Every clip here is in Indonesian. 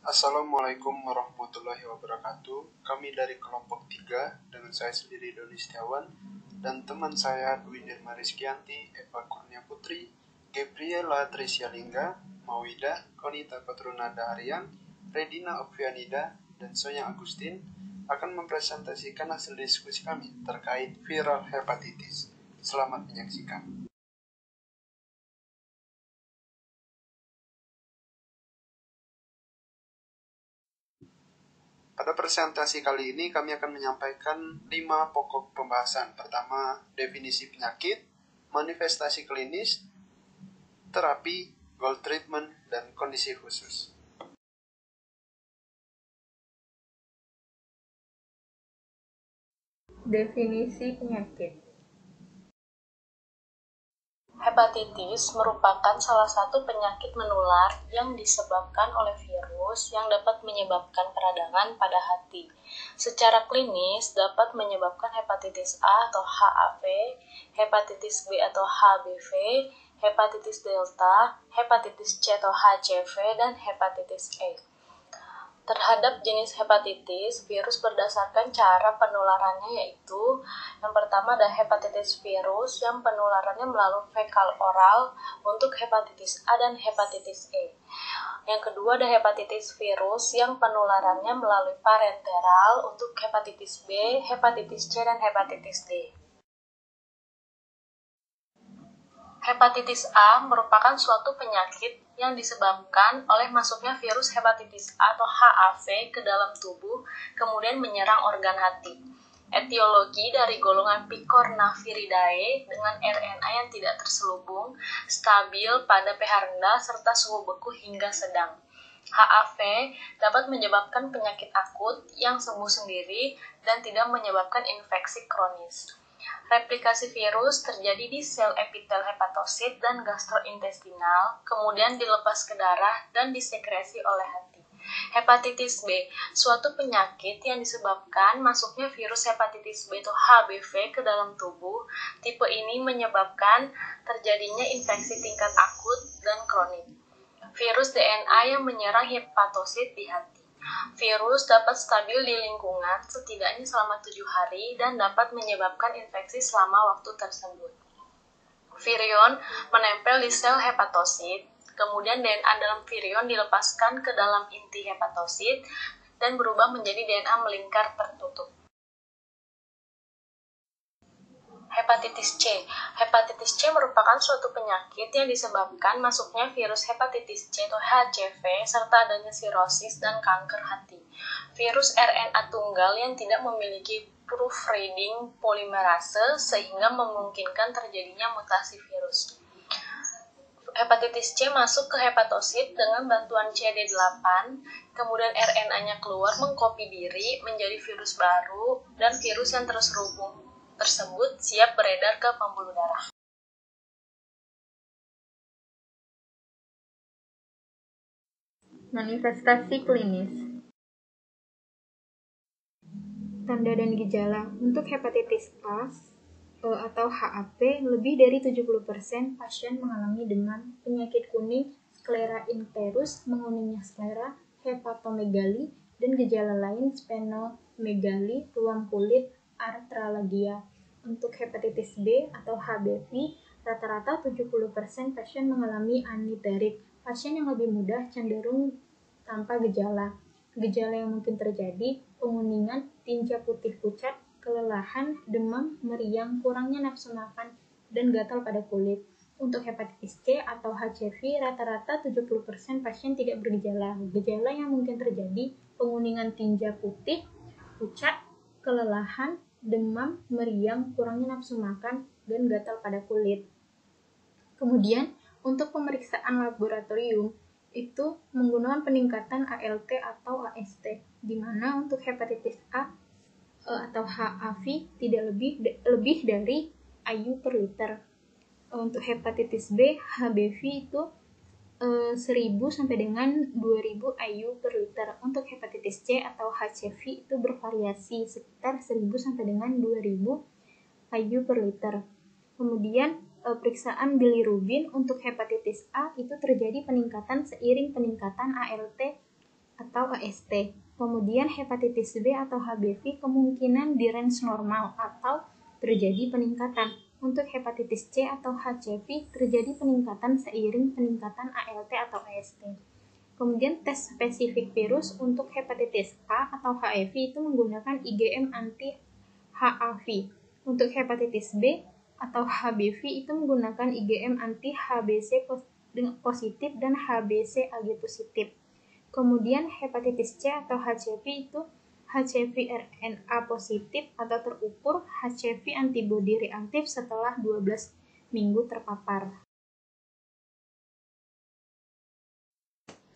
Assalamualaikum warahmatullahi wabarakatuh. Kami dari kelompok 3 dengan saya sendiri Doni Setiawan dan teman saya Dwi Nirma Rizkyanti, Eva Kurnia Putri, Gabriela Trisya-Lingga, Mauida, Konita Patrunada Aryan, Redina Okvianida, dan Sonya Agustin akan mempresentasikan hasil diskusi kami terkait viral hepatitis. Selamat menyaksikan. Pada presentasi kali ini kami akan menyampaikan 5 pokok pembahasan. Pertama, definisi penyakit, manifestasi klinis, terapi, goal treatment, dan kondisi khusus. Definisi penyakit. Hepatitis merupakan salah satu penyakit menular yang disebabkan oleh virus yang dapat menyebabkan peradangan pada hati. Secara klinis dapat menyebabkan hepatitis A atau HAV, hepatitis B atau HBV, hepatitis delta, hepatitis C atau HCV, dan hepatitis E. Terhadap jenis hepatitis, virus berdasarkan cara penularannya yaitu yang pertama ada hepatitis virus yang penularannya melalui fekal oral untuk hepatitis A dan hepatitis E. Yang kedua ada hepatitis virus yang penularannya melalui parenteral untuk hepatitis B, hepatitis C, dan hepatitis D. Hepatitis A merupakan suatu penyakit yang disebabkan oleh masuknya virus hepatitis A atau HAV ke dalam tubuh, kemudian menyerang organ hati. Etiologi dari golongan Picornaviridae dengan RNA yang tidak terselubung, stabil pada pH rendah, serta suhu beku hingga sedang. HAV dapat menyebabkan penyakit akut yang sembuh sendiri dan tidak menyebabkan infeksi kronis. Replikasi virus terjadi di sel epitel hepatosit dan gastrointestinal, kemudian dilepas ke darah dan disekresi oleh hati. Hepatitis B, suatu penyakit yang disebabkan masuknya virus hepatitis B atau HBV ke dalam tubuh. Tipe ini menyebabkan terjadinya infeksi tingkat akut dan kronik. Virus DNA yang menyerang hepatosit di hati. Virus dapat stabil di lingkungan setidaknya selama 7 hari dan dapat menyebabkan infeksi selama waktu tersebut. Virion menempel di sel hepatosit, kemudian DNA dalam virion dilepaskan ke dalam inti hepatosit dan berubah menjadi DNA melingkar tertutup. Hepatitis C. Hepatitis C merupakan suatu penyakit yang disebabkan masuknya virus hepatitis C atau HCV serta adanya sirosis dan kanker hati. Virus RNA tunggal yang tidak memiliki proofreading polimerase sehingga memungkinkan terjadinya mutasi virus. Hepatitis C masuk ke hepatosit dengan bantuan CD8, kemudian RNA-nya keluar mengkopi diri menjadi virus baru dan virus yang terselubung tersebut siap beredar ke pembuluh darah. Manifestasi klinis. Tanda dan gejala. Untuk hepatitis A atau HAV, lebih dari 70% pasien mengalami demam, penyakit kuning, sklera interus, menguningnya sklera, hepatomegali, dan gejala lain splenomegali, ruam kulit, artralgia. Untuk hepatitis B atau HBV, rata-rata 70% pasien mengalami aniterik. Pasien yang lebih mudah cenderung tanpa gejala. Gejala yang mungkin terjadi, penguningan, tinja putih pucat, kelelahan, demam, meriang, kurangnya nafsu makan, dan gatal pada kulit. Untuk hepatitis C atau HCV, rata-rata 70% pasien tidak bergejala. Gejala yang mungkin terjadi, penguningan tinja putih pucat, kelelahan, demam, meriang, kurangnya nafsu makan, dan gatal pada kulit. Kemudian, untuk pemeriksaan laboratorium, itu menggunakan peningkatan ALT atau AST, di mana untuk hepatitis A atau HAV tidak lebih dari IU per liter. Untuk hepatitis B, HBV itu 1000 sampai dengan 2000 IU per liter. Untuk hepatitis C atau HCV itu bervariasi sekitar 1000 sampai dengan 2000 IU per liter. Kemudian periksaan bilirubin untuk hepatitis A itu terjadi peningkatan seiring peningkatan ALT atau AST. Kemudian hepatitis B atau HBV kemungkinan di range normal atau terjadi peningkatan. Untuk hepatitis C atau HCV terjadi peningkatan seiring peningkatan ALT atau AST. Kemudian tes spesifik virus untuk hepatitis A atau HIV itu menggunakan IgM anti-HAV. Untuk hepatitis B atau HBV itu menggunakan IgM anti-HBC positif dan HBC Ag positif. Kemudian hepatitis C atau HCV itu HCV RNA positif atau terukur HCV antibodi reaktif setelah 12 minggu terpapar.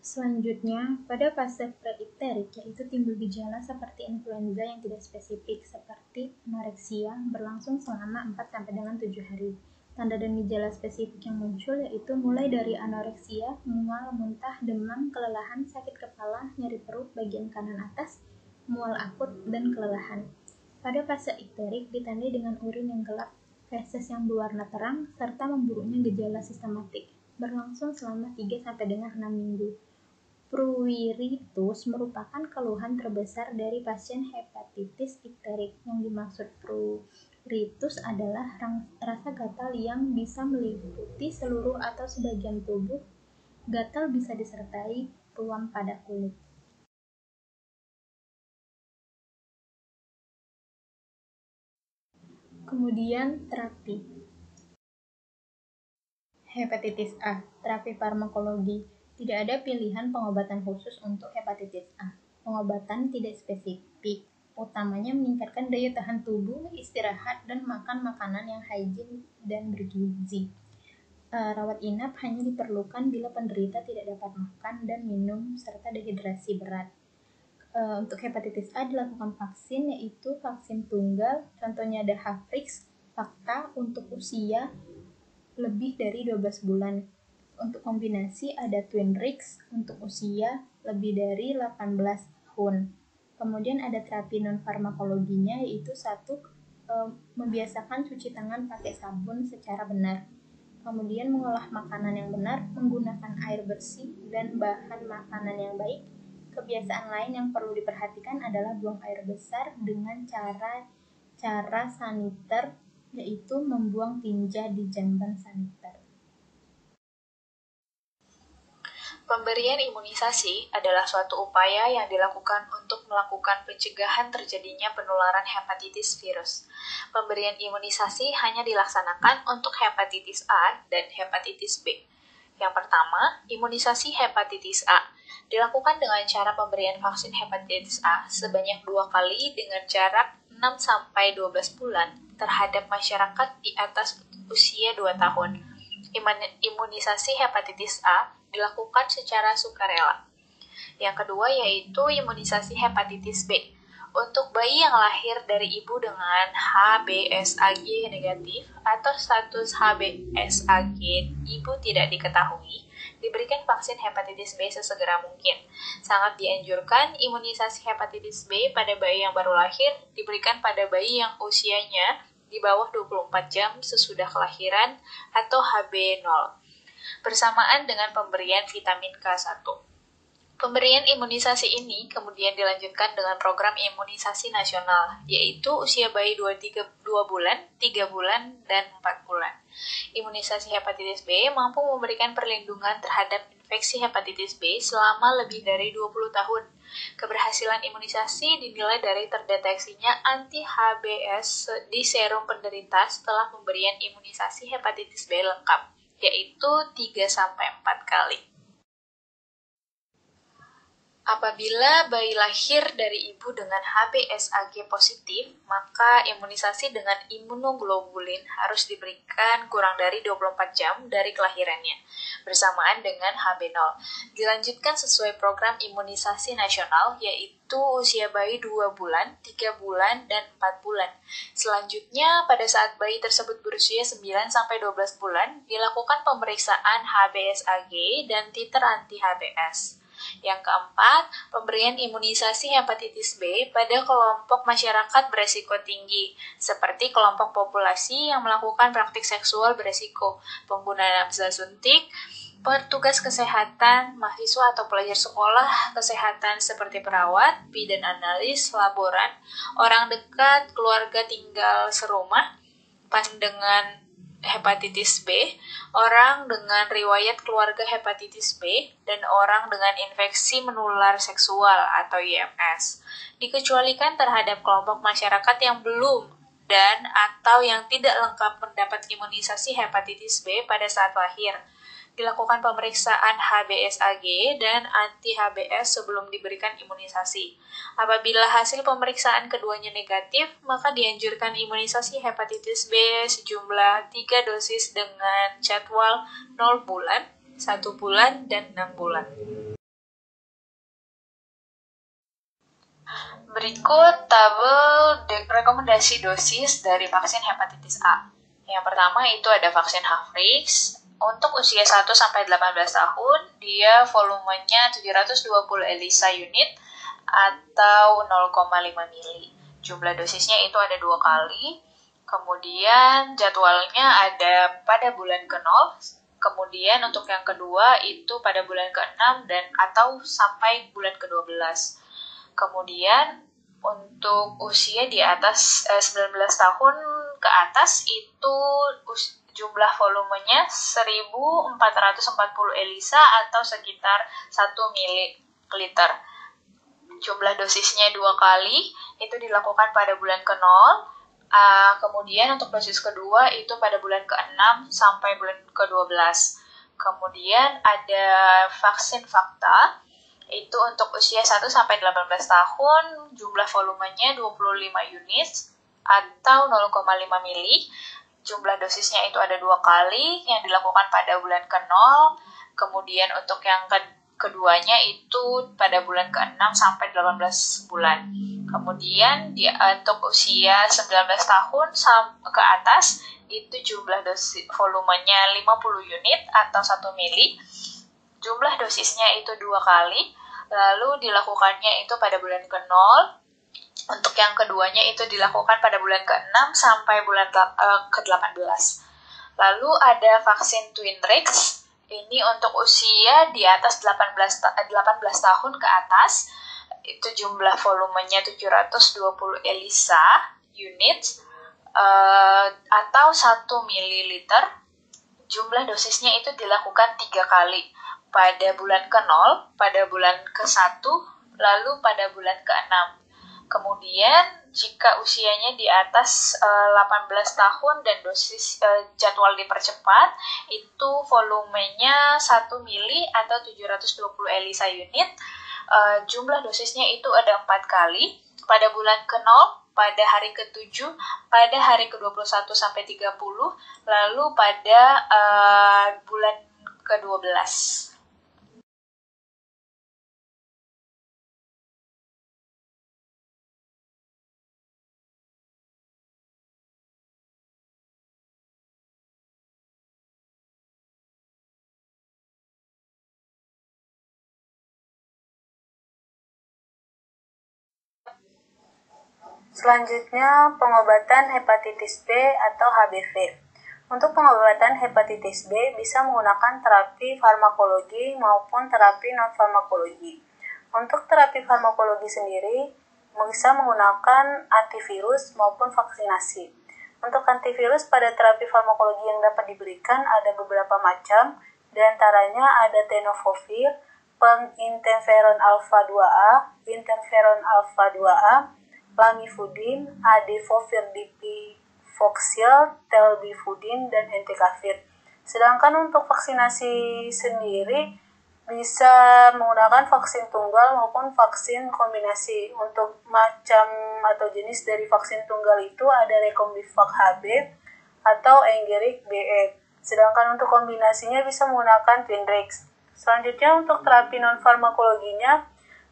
Selanjutnya, pada fase preikterik yaitu timbul gejala seperti influenza yang tidak spesifik seperti anoreksia berlangsung selama 4-7 hari. Tanda dan gejala spesifik yang muncul yaitu mulai dari anoreksia, mual, muntah, demam, kelelahan, sakit kepala, nyeri perut bagian kanan atas, mual akut, dan kelelahan. Pada fase ikterik ditandai dengan urin yang gelap, feses yang berwarna terang, serta memburuknya gejala sistematik, berlangsung selama 3-6 minggu. Pruritus merupakan keluhan terbesar dari pasien hepatitis ikterik. Yang dimaksud pruritus adalah rasa gatal yang bisa meliputi seluruh atau sebagian tubuh. Gatal bisa disertai ruam pada kulit. Kemudian terapi. Hepatitis A, terapi farmakologi. Tidak ada pilihan pengobatan khusus untuk hepatitis A. Pengobatan tidak spesifik, utamanya meningkatkan daya tahan tubuh, istirahat, dan makan makanan yang higienis dan bergizi. Rawat inap hanya diperlukan bila penderita tidak dapat makan dan minum serta dehidrasi berat. Untuk hepatitis A dilakukan vaksin, yaitu vaksin tunggal, contohnya ada Havrix, Fakta untuk usia lebih dari 12 bulan. Untuk kombinasi ada Twinrix untuk usia lebih dari 18 tahun. Kemudian ada terapi non-farmakologinya, yaitu membiasakan cuci tangan pakai sabun secara benar. Kemudian mengolah makanan yang benar, menggunakan air bersih dan bahan makanan yang baik. Kebiasaan lain yang perlu diperhatikan adalah buang air besar dengan cara saniter, yaitu membuang tinja di jamban saniter. Pemberian imunisasi adalah suatu upaya yang dilakukan untuk melakukan pencegahan terjadinya penularan hepatitis virus. Pemberian imunisasi hanya dilaksanakan untuk hepatitis A dan hepatitis B. Yang pertama, imunisasi hepatitis A dilakukan dengan cara pemberian vaksin hepatitis A sebanyak 2 kali dengan jarak 6-12 bulan terhadap masyarakat di atas usia 2 tahun. Imunisasi hepatitis A dilakukan secara sukarela. Yang kedua yaitu imunisasi hepatitis B. Untuk bayi yang lahir dari ibu dengan HBsAg negatif atau status HBsAg ibu tidak diketahui, diberikan vaksin hepatitis B sesegera mungkin. Sangat dianjurkan imunisasi hepatitis B pada bayi yang baru lahir diberikan pada bayi yang usianya di bawah 24 jam sesudah kelahiran atau HB0, bersamaan dengan pemberian vitamin K1. Pemberian imunisasi ini kemudian dilanjutkan dengan program imunisasi nasional, yaitu usia bayi 2 bulan, 3 bulan, dan 4 bulan. Imunisasi hepatitis B mampu memberikan perlindungan terhadap infeksi hepatitis B selama lebih dari 20 tahun. Keberhasilan imunisasi dinilai dari terdeteksinya anti-HBs di serum penderita setelah pemberian imunisasi hepatitis B lengkap, yaitu 3-4 kali. Apabila bayi lahir dari ibu dengan HBsAg positif, maka imunisasi dengan imunoglobulin harus diberikan kurang dari 24 jam dari kelahirannya, bersamaan dengan HB0. Dilanjutkan sesuai program imunisasi nasional, yaitu usia bayi 2 bulan, 3 bulan, dan 4 bulan. Selanjutnya, pada saat bayi tersebut berusia 9-12 bulan, dilakukan pemeriksaan HBsAg dan titer anti-HBs. Yang keempat, pemberian imunisasi hepatitis B pada kelompok masyarakat beresiko tinggi, seperti kelompok populasi yang melakukan praktik seksual beresiko, pengguna nafsa suntik, petugas kesehatan, mahasiswa atau pelajar sekolah kesehatan seperti perawat, bidan analis, laboran, orang dekat, keluarga tinggal serumah, pasien dengan hepatitis B, orang dengan riwayat keluarga hepatitis B, dan orang dengan infeksi menular seksual atau IMS. Dikecualikan terhadap kelompok masyarakat yang belum dan atau yang tidak lengkap mendapat imunisasi hepatitis B pada saat lahir. Dilakukan pemeriksaan HBsAg dan anti-HBs sebelum diberikan imunisasi. Apabila hasil pemeriksaan keduanya negatif, maka dianjurkan imunisasi hepatitis B sejumlah 3 dosis dengan jadwal 0 bulan, 1 bulan, dan 6 bulan. Berikut tabel rekomendasi dosis dari vaksin hepatitis A. Yang pertama itu ada vaksin Havrix. Untuk usia 1-18 tahun, dia volumenya 720 ELISA unit atau 0,5 mili. Jumlah dosisnya itu ada 2 kali. Kemudian jadwalnya ada pada bulan ke-0. Kemudian untuk yang kedua itu pada bulan ke-6 dan atau sampai bulan ke-12. Kemudian untuk usia di atas 19 tahun ke atas itu jumlah volumenya 1440 ELISA atau sekitar 1 ml. Jumlah dosisnya 2 kali, itu dilakukan pada bulan ke-0. Kemudian untuk dosis kedua itu pada bulan ke-6 sampai bulan ke-12. Kemudian ada vaksin Fakta, itu untuk usia 1-18 tahun, jumlah volumenya 25 unit atau 0,5 mili. Jumlah dosisnya itu ada 2 kali yang dilakukan pada bulan ke-0. Kemudian untuk yang keduanya itu pada bulan ke-6 sampai 18 bulan. Kemudian untuk usia 19 tahun ke atas itu jumlah dosis volumenya 50 unit atau 1 mili. Jumlah dosisnya itu 2 kali. Lalu dilakukannya itu pada bulan ke-0. Untuk yang keduanya itu dilakukan pada bulan ke-6 sampai bulan ke-18. Lalu ada vaksin Twinrix. Ini untuk usia di atas 18 tahun ke atas. Itu jumlah volumenya 720 ELISA unit atau 1 ml. Jumlah dosisnya itu dilakukan 3 kali. Pada bulan ke-0, pada bulan ke-1, lalu pada bulan ke-6. Kemudian, jika usianya di atas 18 tahun dan dosis jadwal dipercepat, itu volumenya 1 mili atau 720 ELISA unit. Jumlah dosisnya itu ada 4 kali. Pada bulan ke-0, pada hari ke-7, pada hari ke-21 sampai 30, lalu pada bulan ke-12. Selanjutnya, pengobatan hepatitis B atau HBV. Untuk pengobatan hepatitis B bisa menggunakan terapi farmakologi maupun terapi non-farmakologi. Untuk terapi farmakologi sendiri bisa menggunakan antivirus maupun vaksinasi. Untuk antivirus pada terapi farmakologi yang dapat diberikan ada beberapa macam, di antaranya ada tenofovir, interferon alfa 2A, interferon alfa 2A, lamivudin, adefovir dipivoxil, telbifudin, dan entecavir. Sedangkan untuk vaksinasi sendiri bisa menggunakan vaksin tunggal maupun vaksin kombinasi. Untuk macam atau jenis dari vaksin tunggal itu ada Recombivac HB atau Engerix BE. Sedangkan untuk kombinasinya bisa menggunakan Twinrix. Selanjutnya untuk terapi non-farmakologinya,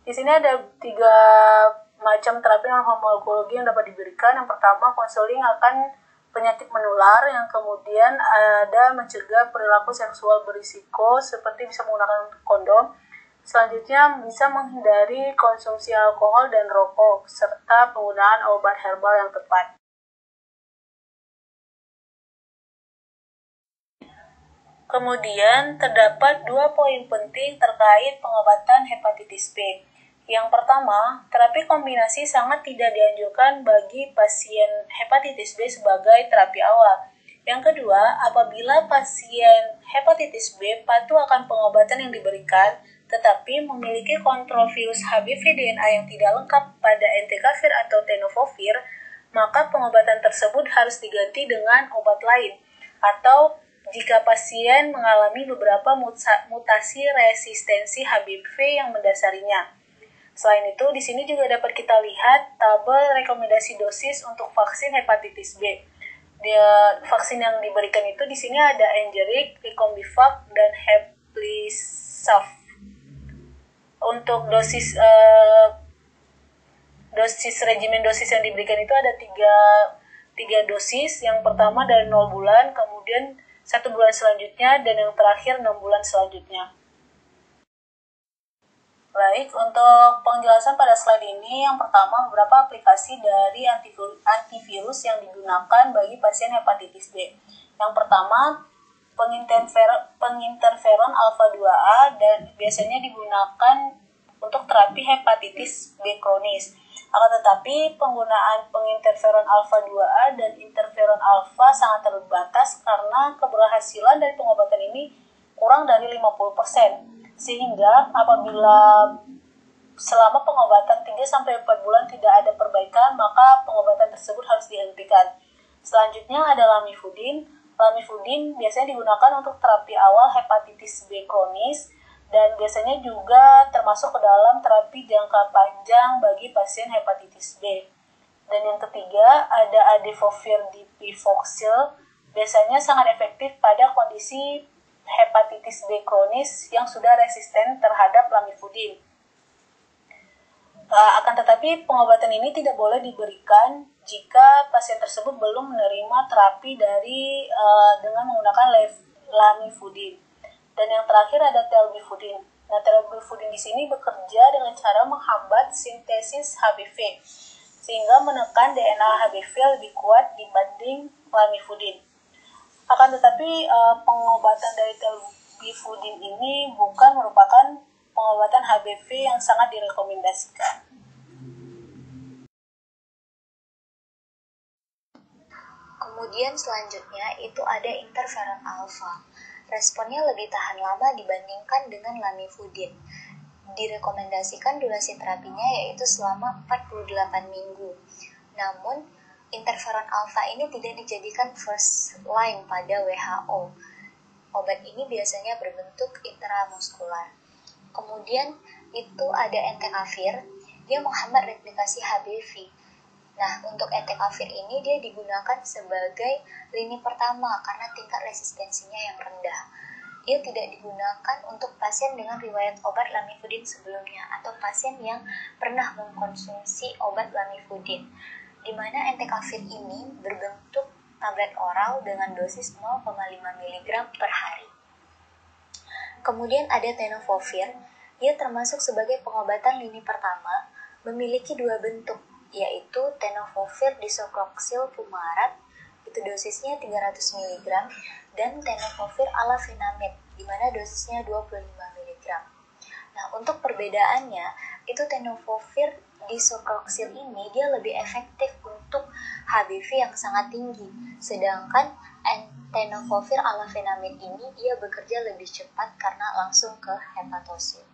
di sini ada 3 macam terapi non-farmakologi yang dapat diberikan. Yang pertama, konseling akan penyakit menular, yang kemudian ada mencegah perilaku seksual berisiko seperti bisa menggunakan kondom. Selanjutnya bisa menghindari konsumsi alkohol dan rokok serta penggunaan obat herbal yang tepat. Kemudian terdapat 2 poin penting terkait pengobatan hepatitis B. Yang pertama, terapi kombinasi sangat tidak dianjurkan bagi pasien hepatitis B sebagai terapi awal. Yang kedua, apabila pasien hepatitis B patuh akan pengobatan yang diberikan, tetapi memiliki kontrol virus HBV DNA yang tidak lengkap pada entecavir atau tenofovir, maka pengobatan tersebut harus diganti dengan obat lain. Atau jika pasien mengalami beberapa mutasi resistensi HBV yang mendasarinya. Selain itu, di sini juga dapat kita lihat tabel rekomendasi dosis untuk vaksin hepatitis B. Vaksin yang diberikan itu di sini ada Engerix, Ricombifak, dan Heplisav. Untuk dosis regimen dosis yang diberikan itu ada tiga dosis. Yang pertama dari 0 bulan, kemudian 1 bulan selanjutnya, dan yang terakhir 6 bulan selanjutnya. Baik, untuk penjelasan pada slide ini, yang pertama beberapa aplikasi dari antivirus yang digunakan bagi pasien hepatitis B. Yang pertama, penginterferon alfa 2A dan biasanya digunakan untuk terapi hepatitis B kronis. Akan tetapi, penggunaan penginterferon alfa 2A dan interferon alfa sangat terbatas karena keberhasilan dari pengobatan ini kurang dari 50%. Sehingga apabila selama pengobatan 3-4 bulan tidak ada perbaikan, maka pengobatan tersebut harus dihentikan. Selanjutnya ada lamivudin. Lamivudin biasanya digunakan untuk terapi awal hepatitis B kronis dan biasanya juga termasuk ke dalam terapi jangka panjang bagi pasien hepatitis B. Dan yang ketiga ada adefovir dipivoxil, biasanya sangat efektif pada kondisi hepatitis B kronis yang sudah resisten terhadap lamivudin. Akan tetapi pengobatan ini tidak boleh diberikan jika pasien tersebut belum menerima terapi dengan menggunakan lamivudin. Dan yang terakhir ada telbifudin. Nah, telbifudin di sini bekerja dengan cara menghambat sintesis HBV sehingga menekan DNA HBV lebih kuat dibanding lamivudin. Akan tetapi pengobatan dari telbifudin ini bukan merupakan pengobatan HBV yang sangat direkomendasikan. Kemudian selanjutnya itu ada interferon alfa. Responnya lebih tahan lama dibandingkan dengan lamivudin. Direkomendasikan durasi terapinya yaitu selama 48 minggu. Namun, interferon alfa ini tidak dijadikan first line pada WHO. Obat ini biasanya berbentuk intramuskular. Kemudian itu ada entecavir, dia menghambat replikasi HBV. Nah, untuk entecavir ini dia digunakan sebagai lini pertama karena tingkat resistensinya yang rendah. Dia tidak digunakan untuk pasien dengan riwayat obat lamivudin sebelumnya atau pasien yang pernah mengkonsumsi obat lamivudin, di mana entecavir ini berbentuk tablet oral dengan dosis 0,5 mg per hari. Kemudian ada tenofovir, dia termasuk sebagai pengobatan lini pertama, memiliki 2 bentuk, yaitu tenofovir disoproxil fumarat, itu dosisnya 300 mg, dan tenofovir alafenamid, di mana dosisnya 25 mg. Nah, untuk perbedaannya, itu tenofovir disoproxil ini dia lebih efektif untuk HBV yang sangat tinggi, sedangkan tenofovir alafenamid ini dia bekerja lebih cepat karena langsung ke hepatosit.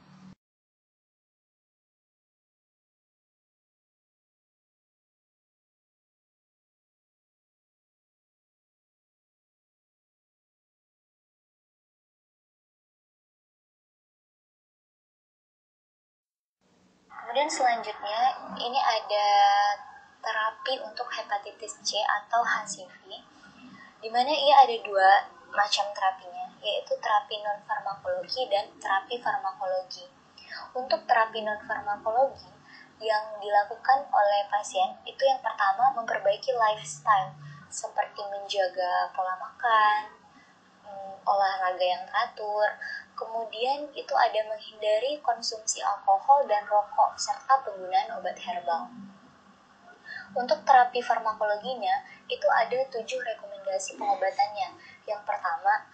Kemudian selanjutnya ini ada terapi untuk hepatitis C atau HCV, di mana ia ada 2 macam terapinya, yaitu terapi non-farmakologi dan terapi farmakologi. Untuk terapi non-farmakologi yang dilakukan oleh pasien itu yang pertama memperbaiki lifestyle seperti menjaga pola makan, olahraga yang teratur. Kemudian itu ada menghindari konsumsi alkohol dan rokok serta penggunaan obat herbal. Untuk terapi farmakologinya itu ada 7 rekomendasi pengobatannya. Yang pertama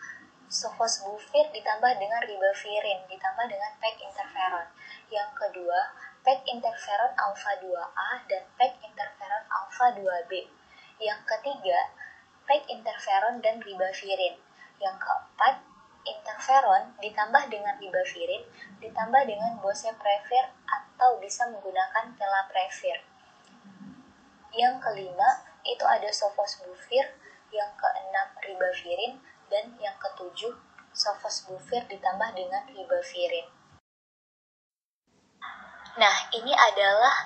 sofosbuvir ditambah dengan ribavirin ditambah dengan PEG interferon. Yang kedua, PEG interferon alfa 2A dan PEG interferon alfa 2B. Yang ketiga, PEG interferon dan ribavirin. Yang keempat, interferon ditambah dengan ribavirin ditambah dengan boceprevir atau bisa menggunakan telaprevir. Yang kelima, itu ada sofosbuvir, yang keenam ribavirin, dan yang ketujuh sofosbuvir ditambah dengan ribavirin. Nah, ini adalah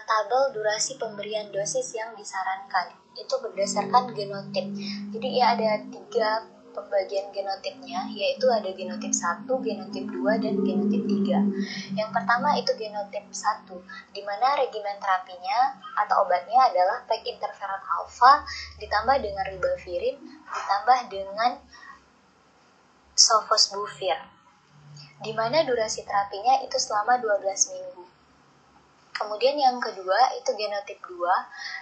tabel durasi pemberian dosis yang disarankan. Itu berdasarkan genotip. Jadi ya ada 3 pembagian genotipnya, yaitu ada genotip 1, genotip 2, dan genotip 3. Yang pertama itu genotip 1, di mana regimen terapinya atau obatnya adalah PEG interferon alfa ditambah dengan ribavirin ditambah dengan sofosbuvir, di mana durasi terapinya itu selama 12 minggu. Kemudian yang kedua itu genotip 2,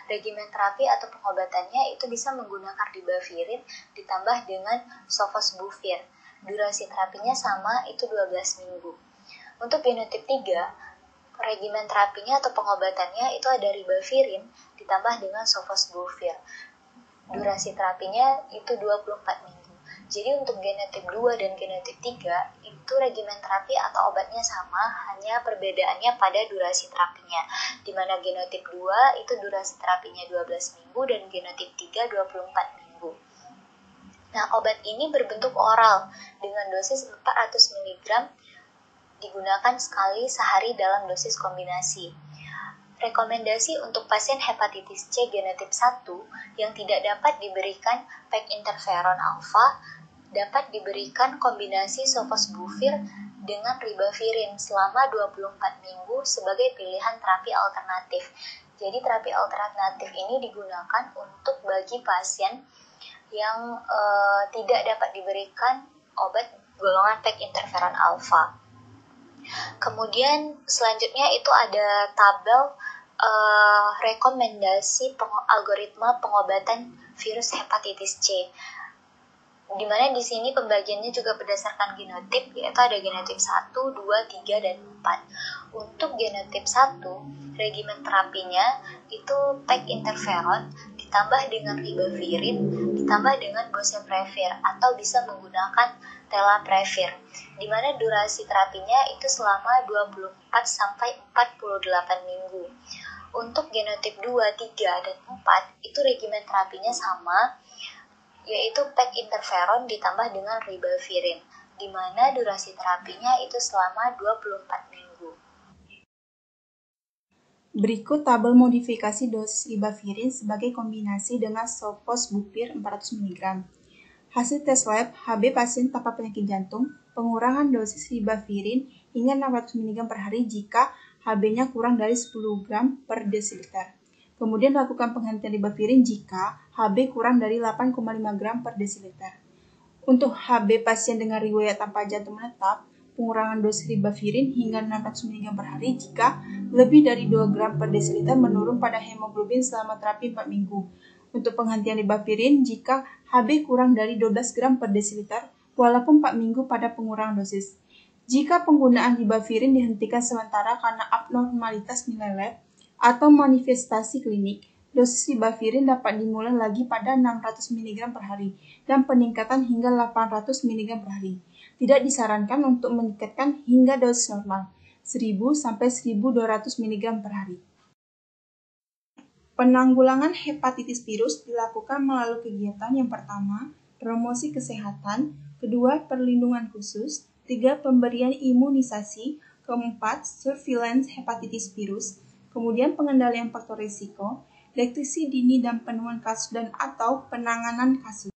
regimen terapi atau pengobatannya itu bisa menggunakan ribavirin ditambah dengan sofosbuvir. Durasi terapinya sama, itu 12 minggu. Untuk genotip 3, regimen terapinya atau pengobatannya itu ada ribavirin ditambah dengan sofosbuvir. Durasi terapinya itu 24 minggu. Jadi untuk genotip 2 dan genotip 3 itu regimen terapi atau obatnya sama, hanya perbedaannya pada durasi terapinya. Di mana genotip 2 itu durasi terapinya 12 minggu dan genotip 3 24 minggu. Nah, obat ini berbentuk oral dengan dosis 400 mg digunakan sekali sehari dalam dosis kombinasi. Rekomendasi untuk pasien hepatitis C genotip 1 yang tidak dapat diberikan PEG interferon alfa dapat diberikan kombinasi sofosbuvir dengan ribavirin selama 24 minggu sebagai pilihan terapi alternatif. Jadi terapi alternatif ini digunakan untuk bagi pasien yang tidak dapat diberikan obat golongan PEG interferon alfa. Kemudian selanjutnya itu ada tabel rekomendasi algoritma pengobatan virus hepatitis C, di mana di sini pembagiannya juga berdasarkan genotip, yaitu ada genotip 1, 2, 3, dan 4. Untuk genotip 1, regimen terapinya itu PEG interferon ditambah dengan ribavirin ditambah dengan boceprevir atau bisa menggunakan telaprevir, di mana durasi terapinya itu selama 24 sampai 48 minggu. Untuk genotip 2, 3, dan 4 itu regimen terapinya sama, yaitu PEG interferon ditambah dengan ribavirin, di mana durasi terapinya itu selama 24 minggu. Berikut tabel modifikasi dosis ribavirin sebagai kombinasi dengan sofosbuvir 400 mg. Hasil tes lab HB pasien tanpa penyakit jantung, pengurangan dosis ribavirin hingga 600 mg per hari jika HB-nya kurang dari 10 gram per desiliter. Kemudian lakukan penghentian ribavirin jika HB kurang dari 8,5 gram per desiliter. Untuk HB pasien dengan riwayat tanpa jantung menetap, pengurangan dosis ribavirin hingga 600 mg per hari jika lebih dari 2 gram per desiliter menurun pada hemoglobin selama terapi 4 minggu. Untuk penghentian ribavirin jika HB kurang dari 12 gram per desiliter walaupun 4 minggu pada pengurangan dosis. Jika penggunaan ribavirin dihentikan sementara karena abnormalitas nilai lab atau manifestasi klinik, dosis ribavirin dapat dimulai lagi pada 600 mg per hari dan peningkatan hingga 800 mg per hari. Tidak disarankan untuk meningkatkan hingga dosis normal, 1000 sampai 1200 mg per hari. Penanggulangan hepatitis virus dilakukan melalui kegiatan yang pertama, promosi kesehatan, kedua, perlindungan khusus, 3, pemberian imunisasi, keempat, surveillance hepatitis virus, kemudian pengendalian faktor risiko, deteksi dini dan penemuan kasus dan atau penanganan kasus.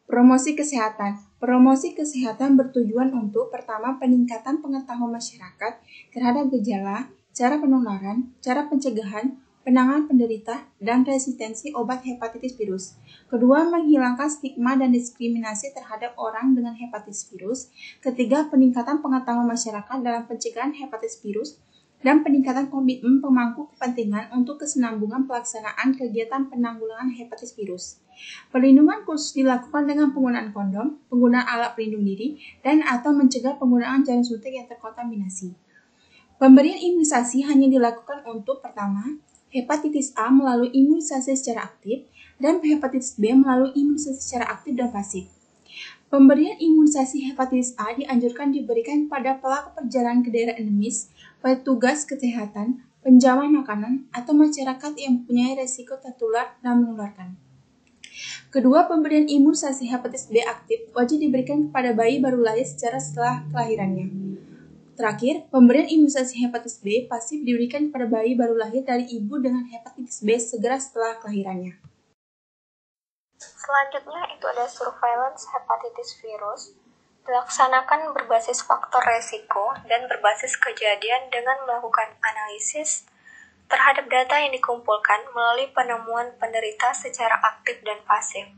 Promosi kesehatan. Promosi kesehatan bertujuan untuk pertama, peningkatan pengetahuan masyarakat terhadap gejala, cara penularan, cara pencegahan, penanganan penderita, dan resistensi obat hepatitis virus. Kedua, menghilangkan stigma dan diskriminasi terhadap orang dengan hepatitis virus. Ketiga, peningkatan pengetahuan masyarakat dalam pencegahan hepatitis virus. dan peningkatan komitmen pemangku kepentingan untuk kesinambungan pelaksanaan kegiatan penanggulangan hepatitis virus. Perlindungan khusus dilakukan dengan penggunaan kondom, penggunaan alat pelindung diri, dan atau mencegah penggunaan jarum suntik yang terkontaminasi. Pemberian imunisasi hanya dilakukan untuk pertama, hepatitis A melalui imunisasi secara aktif, dan hepatitis B melalui imunisasi secara aktif dan pasif. Pemberian imunisasi hepatitis A dianjurkan diberikan pada pelaku perjalanan ke daerah endemis, petugas kesehatan, penjamah makanan, atau masyarakat yang mempunyai resiko tertular dan menularkan. Kedua, pemberian imunisasi hepatitis B aktif wajib diberikan kepada bayi baru lahir setelah kelahirannya. Terakhir, pemberian imunisasi hepatitis B pasif diberikan kepada bayi baru lahir dari ibu dengan hepatitis B segera setelah kelahirannya. Selanjutnya itu ada surveillance hepatitis virus, dilaksanakan berbasis faktor resiko dan berbasis kejadian dengan melakukan analisis terhadap data yang dikumpulkan melalui penemuan penderita secara aktif dan pasif.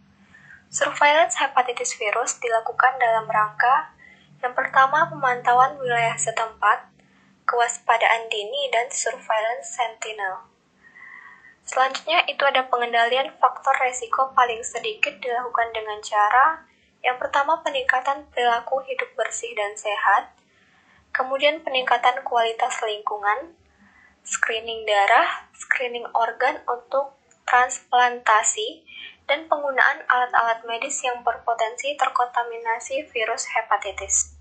Surveillance hepatitis virus dilakukan dalam rangka yang pertama pemantauan wilayah setempat, kewaspadaan dini, dan surveillance sentinel. Selanjutnya itu ada pengendalian faktor resiko paling sedikit dilakukan dengan cara yang pertama peningkatan perilaku hidup bersih dan sehat, kemudian peningkatan kualitas lingkungan, screening darah, screening organ untuk transplantasi, dan penggunaan alat-alat medis yang berpotensi terkontaminasi virus hepatitis.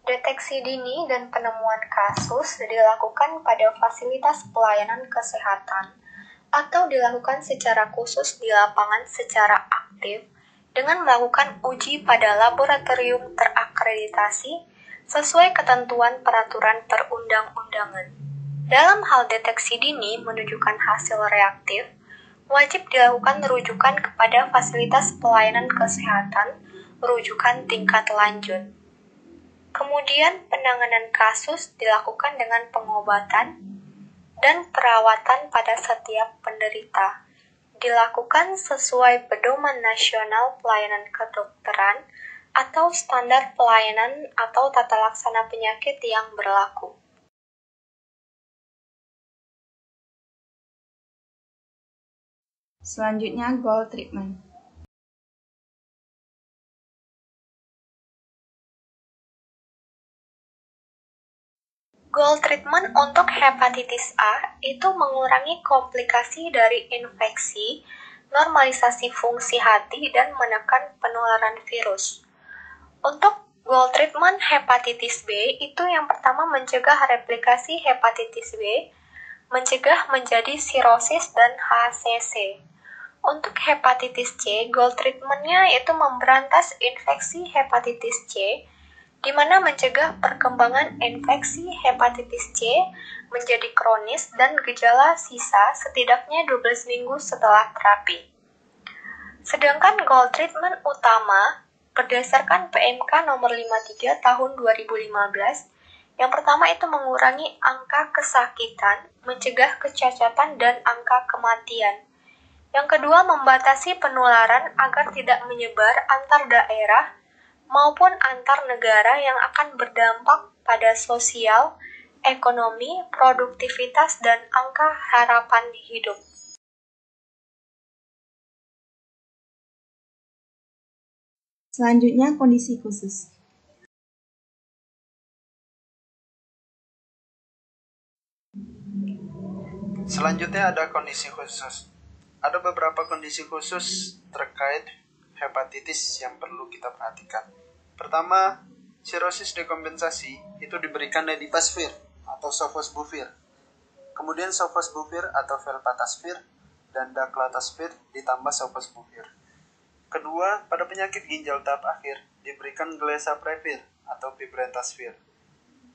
Deteksi dini dan penemuan kasus dilakukan pada fasilitas pelayanan kesehatan atau dilakukan secara khusus di lapangan secara aktif dengan melakukan uji pada laboratorium terakreditasi sesuai ketentuan peraturan perundang-undangan. Dalam hal deteksi dini menunjukkan hasil reaktif, wajib dilakukan rujukan kepada fasilitas pelayanan kesehatan rujukan tingkat lanjut. Kemudian penanganan kasus dilakukan dengan pengobatan dan perawatan pada setiap penderita. Dilakukan sesuai pedoman nasional pelayanan kedokteran atau standar pelayanan atau tata laksana penyakit yang berlaku. Selanjutnya, goal treatment. Goal treatment untuk hepatitis A itu mengurangi komplikasi dari infeksi, normalisasi fungsi hati, dan menekan penularan virus. Untuk goal treatment hepatitis B itu yang pertama mencegah replikasi hepatitis B, mencegah menjadi sirosis dan HCC. Untuk hepatitis C, goal treatment-nya yaitu memberantas infeksi hepatitis C, di mana mencegah perkembangan infeksi hepatitis C menjadi kronis dan gejala sisa setidaknya 12 minggu setelah terapi. Sedangkan goal treatment utama berdasarkan PMK nomor 53 tahun 2015, yang pertama itu mengurangi angka kesakitan, mencegah kecacatan dan angka kematian. Yang kedua membatasi penularan agar tidak menyebar antar daerah maupun antar negara yang akan berdampak pada sosial, ekonomi, produktivitas, dan angka harapan hidup. Selanjutnya, kondisi khusus. Selanjutnya ada kondisi khusus. Ada beberapa kondisi khusus terkait hepatitis yang perlu kita perhatikan. Pertama, sirosis dekompensasi itu diberikan ledipasvir atau sofosbuvir. Kemudian sofosbuvir atau velpatasvir dan daclatasvir ditambah sofosbuvir. Kedua, pada penyakit ginjal tahap akhir diberikan glesaprevir atau pibrentasvir.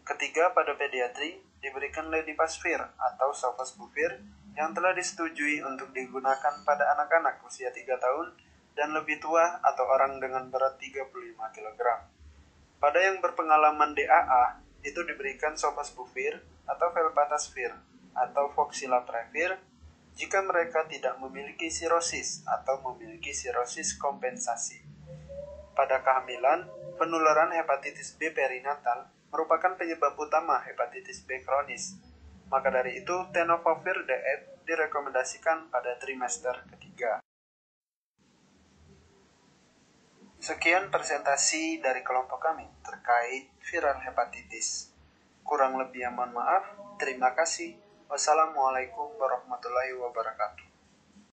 Ketiga, pada pediatri diberikan ledipasvir atau sofosbuvir yang telah disetujui untuk digunakan pada anak-anak usia 3 tahun dan lebih tua atau orang dengan berat 35 kg. Pada yang berpengalaman DAA, itu diberikan sofosbuvir atau velpatasvir atau voxilaprevir jika mereka tidak memiliki sirosis atau memiliki sirosis kompensasi. Pada kehamilan, penularan hepatitis B perinatal merupakan penyebab utama hepatitis B kronis. Maka dari itu, tenofovir DF direkomendasikan pada trimester ketiga. Sekian presentasi dari kelompok kami terkait viral hepatitis. Kurang lebihnya mohon maaf. Terima kasih. Wassalamualaikum warahmatullahi wabarakatuh.